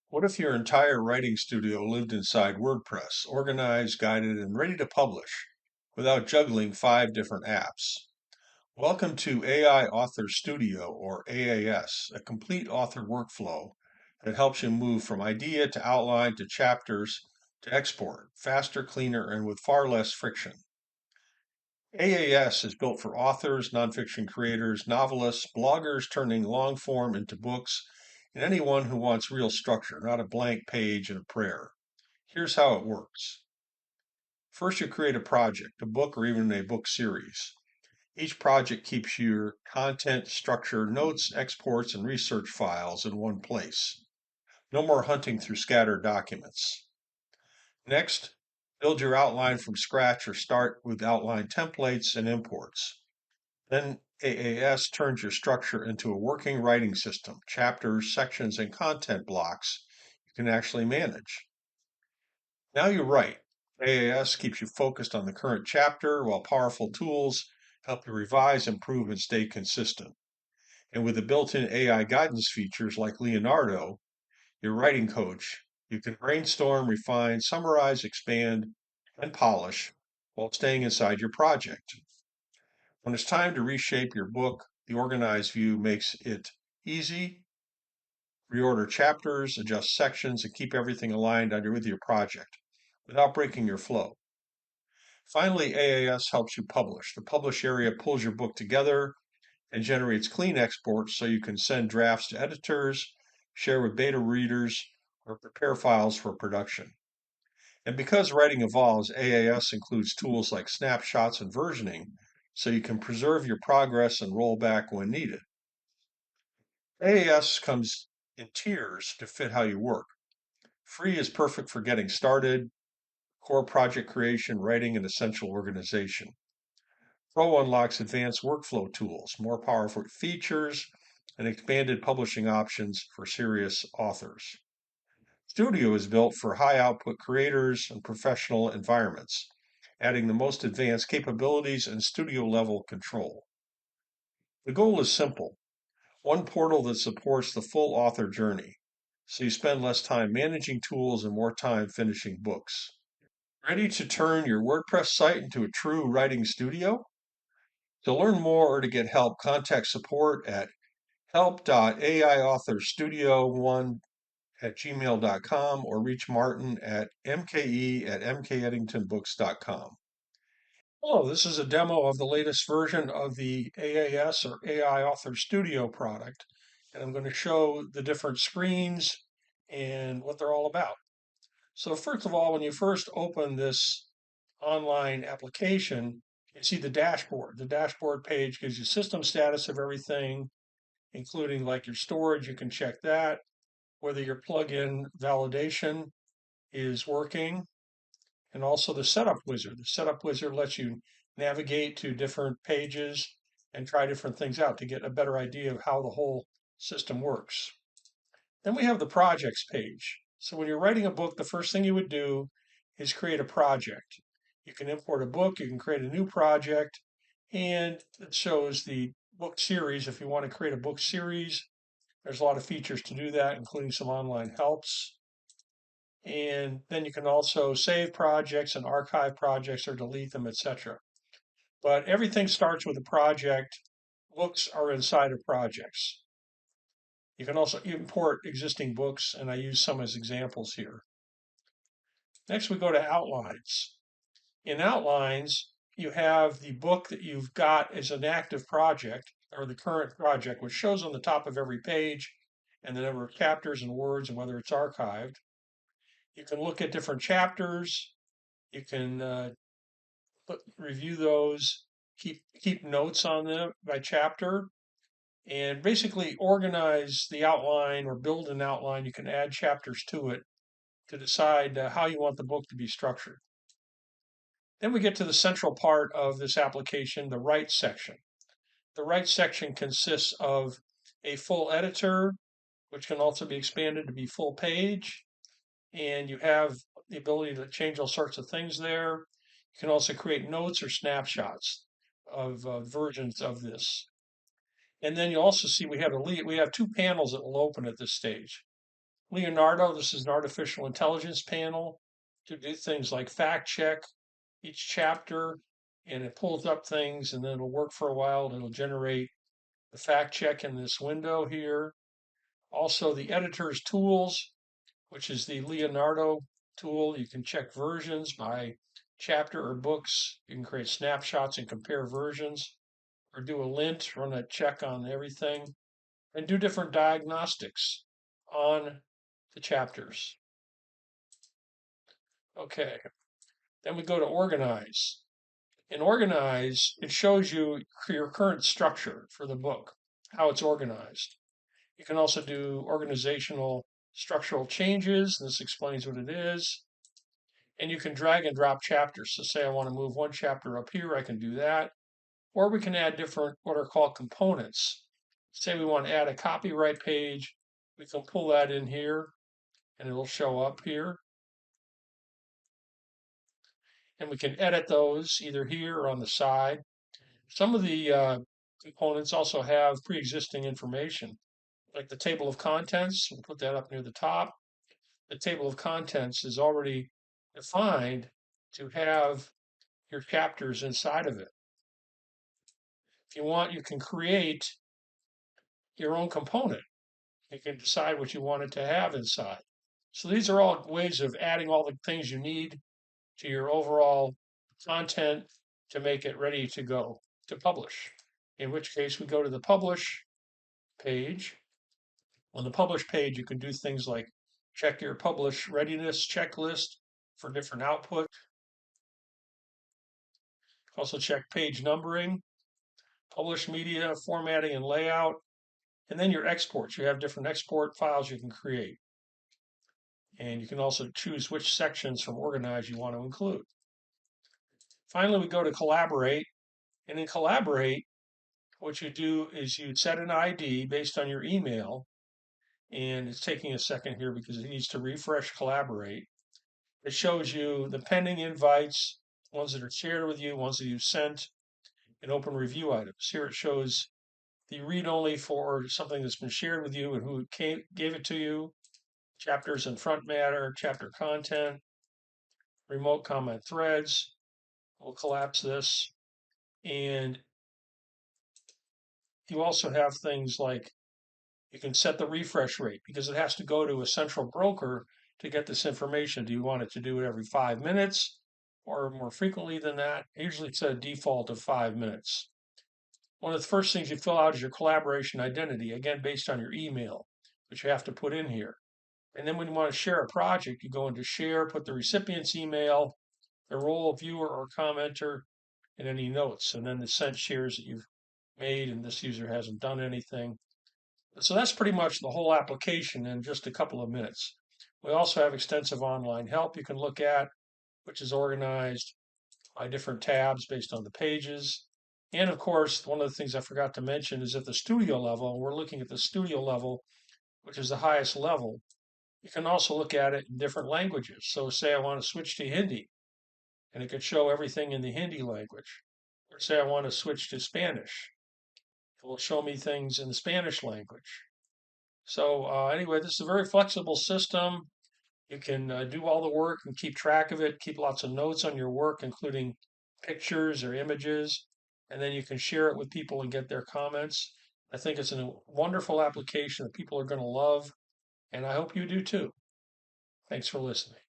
What if your entire writing studio lived inside WordPress, organized, guided, and ready to publish without juggling 5 different apps? Welcome to AI Author Studio, or AAS, a complete author workflow that helps you move from idea to outline to chapters to export, faster, cleaner, and with far less friction. AAS is built for authors, nonfiction creators, novelists, bloggers turning long form into books, and anyone who wants real structure, not a blank page and a prayer. Here's how it works. First, you create a project, a book, or even a book series. Each project keeps your content, structure, notes, exports, and research files in one place. No more hunting through scattered documents. Next, build your outline from scratch or start with outline templates and imports. Then AAS turns your structure into a working writing system, chapters, sections, and content blocks you can actually manage. Now you write. AAS keeps you focused on the current chapter, while powerful tools help you revise, improve, and stay consistent. And with the built-in AI guidance features like Leonardo, your writing coach, you can brainstorm, refine, summarize, expand, and polish while staying inside your project. When it's time to reshape your book, the organized view makes it easy. Reorder chapters, adjust sections, and keep everything aligned with your project without breaking your flow. Finally, AAS helps you publish. The publish area pulls your book together and generates clean exports so you can send drafts to editors, share with beta readers, or prepare files for production. And because writing evolves, AAS includes tools like snapshots and versioning so you can preserve your progress and roll back when needed. AAS comes in tiers to fit how you work. Free is perfect for getting started, core project creation, writing, and essential organization. Pro unlocks advanced workflow tools, more powerful features, and expanded publishing options for serious authors. Studio is built for high output creators and professional environments, adding the most advanced capabilities and studio level control. The goal is simple, one portal that supports the full author journey, so you spend less time managing tools and more time finishing books. Ready to turn your WordPress site into a true writing studio? To learn more or to get help, contact support at help.aiauthorstudio1@gmail.com or reach Martin at mke@mkeddingtonbooks.com. Hello, this is a demo of the latest version of the AAS or AI Author Studio product. And I'm going to show the different screens and what they're all about. So first of all, when you first open this online application, you see the dashboard. The dashboard page gives you system status of everything, including like your storage. You can check that, whether your plugin validation is working, and also the setup wizard. The setup wizard lets you navigate to different pages and try different things out to get a better idea of how the whole system works. Then we have the projects page. So when you're writing a book, the first thing you would do is create a project. You can import a book, you can create a new project, and it shows the book series. If you want to create a book series, there's a lot of features to do that, including some online helps. And then you can also save projects and archive projects or delete them, etc. But everything starts with a project. Books are inside of projects. You can also import existing books, and I use some as examples here. Next, we go to outlines. In outlines, you have the book that you've got as an active project or the current project, which shows on the top of every page and the number of chapters and words and whether it's archived. You can look at different chapters. You can review those, keep notes on them by chapter, and basically organize the outline or build an outline. You can add chapters to it to decide how you want the book to be structured. Then we get to the central part of this application, the Write section. The Write section consists of a full editor, which can also be expanded to be full page, and you have the ability to change all sorts of things there. You can also create notes or snapshots of versions of this. And then you also see we have 2 panels that will open at this stage. Leonardo, this is an artificial intelligence panel to do things like fact check each chapter, and it pulls up things and then it'll work for a while and it'll generate the fact check in this window here. Also, the editor's tools, which is the Leonardo tool. You can check versions by chapter or books. You can create snapshots and compare versions, or do a lint, run a check on everything, and do different diagnostics on the chapters. Okay, then we go to organize. In organize, it shows you your current structure for the book, how it's organized. You can also do organizational structural changes. This explains what it is. And you can drag and drop chapters. So say I want to move one chapter up here, I can do that. Or we can add different what are called components. Say we want to add a copyright page, we can pull that in here and it'll show up here. And we can edit those either here or on the side. Some of the components also have pre-existing information, like the table of contents. We'll put that up near the top. The table of contents is already defined to have your chapters inside of it. If you want, you can create your own component. You can decide what you want it to have inside. So these are all ways of adding all the things you need to your overall content to make it ready to go to publish. In which case we go to the publish page. On the publish page, you can do things like check your publish readiness checklist for different output. Also check page numbering, publish media, formatting and layout, and then your exports. You have different export files you can create. And you can also choose which sections from Organize you want to include. Finally, we go to Collaborate. And in Collaborate, what you do is you set an ID based on your email. And it's taking a second here because it needs to refresh Collaborate. It shows you the pending invites, ones that are shared with you, ones that you've sent, and open review items. Here it shows the read-only for something that's been shared with you and who gave it to you, chapters and front matter, chapter content, remote comment threads. We'll collapse this. And you also have things like you can set the refresh rate because it has to go to a central broker to get this information. Do you want it to do it every 5 minutes or more frequently than that? Usually it's a default of 5 minutes. One of the first things you fill out is your collaboration identity, again, based on your email, which you have to put in here. And then when you want to share a project, you go into share, put the recipient's email, the role of viewer or commenter, and any notes, and then the sent shares that you've made, and this user hasn't done anything. So that's pretty much the whole application in just a couple of minutes. We also have extensive online help you can look at, which is organized by different tabs based on the pages. And of course, one of the things I forgot to mention is at the studio level, we're looking at the studio level, which is the highest level. You can also look at it in different languages. So say I want to switch to Hindi, and it could show everything in the Hindi language. Or say I want to switch to Spanish, it will show me things in the Spanish language. So anyway, this is a very flexible system. You can do all the work and keep track of it, keep lots of notes on your work, including pictures or images, and then you can share it with people and get their comments. I think it's a wonderful application that people are going to love, and I hope you do too. Thanks for listening.